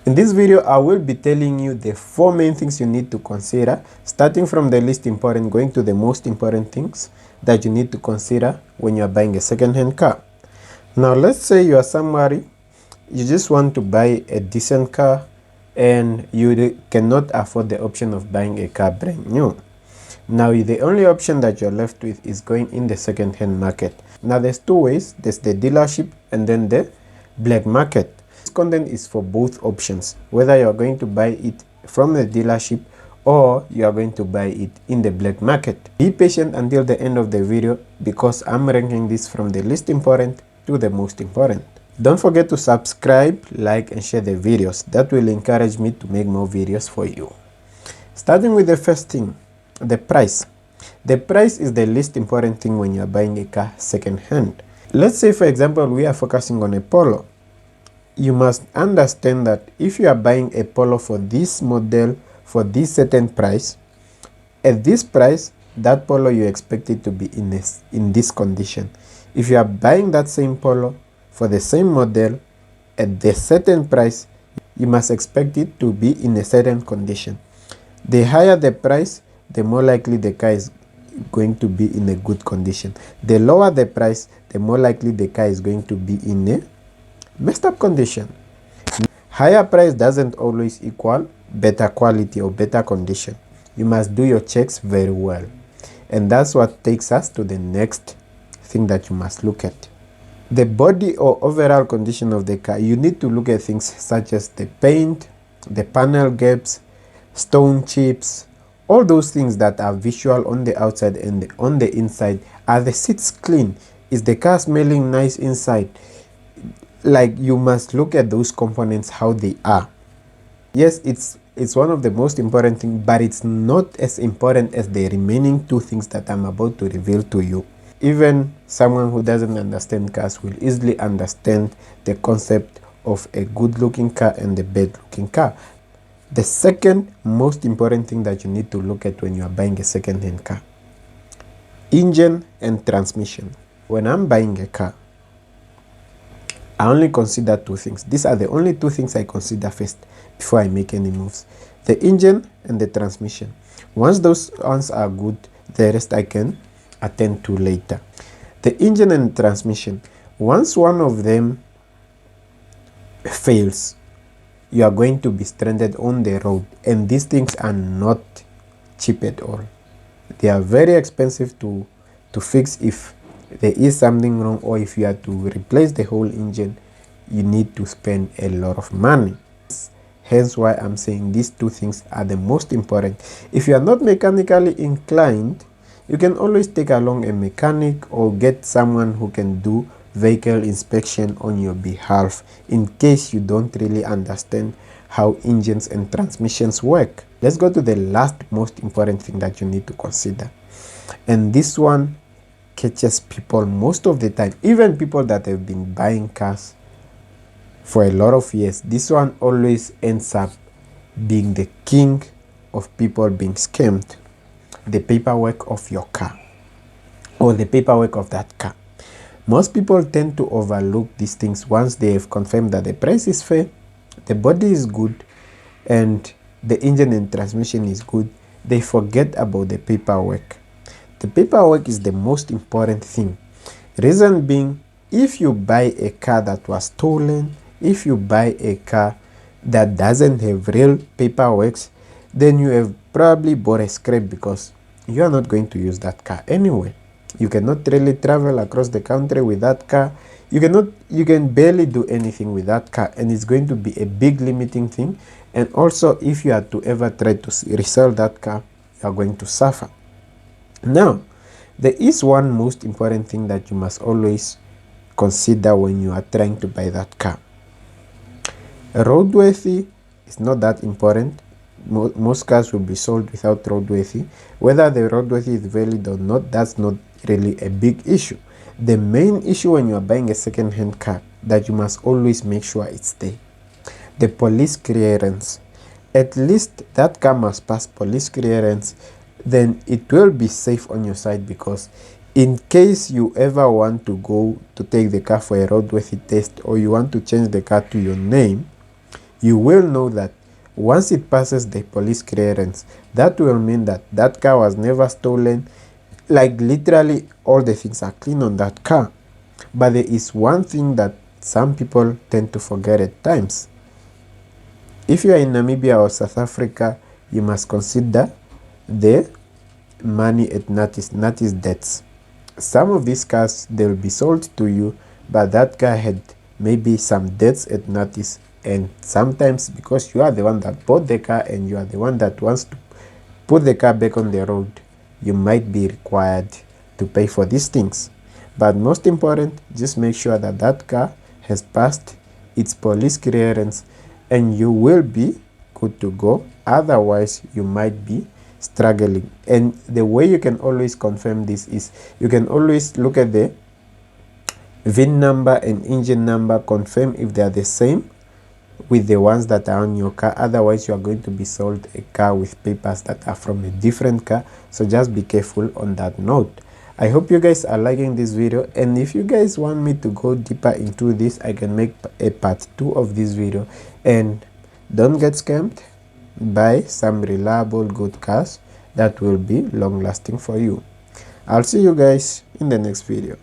In this video, I will be telling you the 4 main things you need to consider, starting from the least important, going to the most important things that you need to consider when you are buying a second-hand car. Now, let's say you are somebody, you just want to buy a decent car and you cannot afford the option of buying a car brand new. Now, the only option that you're left with is going in the second-hand market. Now, there's 2 ways. There's the dealership and then the black market. This content is for both options, whether you're going to buy it from the dealership or you are going to buy it in the black market. Be patient until the end of the video because I'm ranking this from the least important to the most important. Don't forget to subscribe, like and share the videos. That will encourage me to make more videos for you. Starting with the first thing, the price. The price is the least important thing when you are buying a car second hand. Let's say, for example, we are focusing on a Polo. You must understand that if you are buying a Polo for this model for this certain price, at this price, that Polo you expect it to be in this condition. If you are buying that same Polo for the same model at the certain price, you must expect it to be in a certain condition. The higher the price, the more likely the car is going to be in a good condition. The lower the price, the more likely the car is going to be in a messed up condition. Higher price doesn't always equal better quality or better condition. You must do your checks very well. And that's what takes us to the next thing that you must look at. The body or overall condition of the car. You need to look at things such as the paint, the panel gaps, stone chips, all those things that are visual on the outside and on the inside. Are the seats clean? Is the car smelling nice inside? Like, you must look at those components, how they are. Yes, it's one of the most important things, but it's not as important as the remaining 2 things that I'm about to reveal to you. Even someone who doesn't understand cars will easily understand the concept of a good looking car and a bad looking car. The second most important thing that you need to look at when you are buying a second-hand car: engine and transmission. When I'm buying a car, I only consider 2 things. These are the only 2 things I consider first before I make any moves: the engine and the transmission. Once those ones are good, the rest I can attend to later. The engine and transmission. Once one of them fails, you are going to be stranded on the road, and these things are not cheap at all. They are very expensive to fix. If there is something wrong, or if you are to replace the whole engine, you need to spend a lot of money. Hence why I'm saying these 2 things are the most important. If you are not mechanically inclined, you can always take along a mechanic or get someone who can do vehicle inspection on your behalf in case you don't really understand how engines and transmissions work. Let's go to the last most important thing that you need to consider, and this one catches people most of the time, even people that have been buying cars for a lot of years. This one always ends up being the king of people being scammed: the paperwork of your car, or the paperwork of that car. Most people tend to overlook these things once they have confirmed that the price is fair, the body is good, and the engine and transmission is good. They forget about the paperwork. The paperwork is the most important thing. Reason being, if you buy a car that was stolen, if you buy a car that doesn't have real paperwork, then you have probably bought a scrap because you are not going to use that car anyway. You cannot really travel across the country with that car. You can barely do anything with that car, and it's going to be a big limiting thing. And also, if you are to ever try to resell that car, you are going to suffer. Now, there is one most important thing that you must always consider when you are trying to buy that car. Roadworthy is not that important. Most cars will be sold without roadworthy. Whether the roadworthy is valid or not, that's not really a big issue. The main issue when you are buying a second-hand car that you must always make sure it's there: the police clearance. At least that car must pass police clearance. Then it will be safe on your side, because in case you ever want to go to take the car for a roadworthy test, or you want to change the car to your name, you will know that once it passes the police clearance, that will mean that that car was never stolen. Like literally all the things are clean on that car. But there is one thing that some people tend to forget at times. If you are in Namibia or South Africa, you must consider the money at Natis debts. Some of these cars, they will be sold to you, but that car had maybe some debts at Natis, and sometimes because you are the one that bought the car and you are the one that wants to put the car back on the road, you might be required to pay for these things. But most important, just make sure that that car has passed its police clearance and you will be good to go. Otherwise, you might be struggling. And the way you can always confirm this is you can always look at the VIN number and engine number, confirm if they are the same with the ones that are on your car. Otherwise, you are going to be sold a car with papers that are from a different car. So just be careful on that note. I hope you guys are liking this video, and if you guys want me to go deeper into this, I can make a part 2 of this video. And don't get scammed, buy some reliable good cars that will be long lasting for you. I'll see you guys in the next video.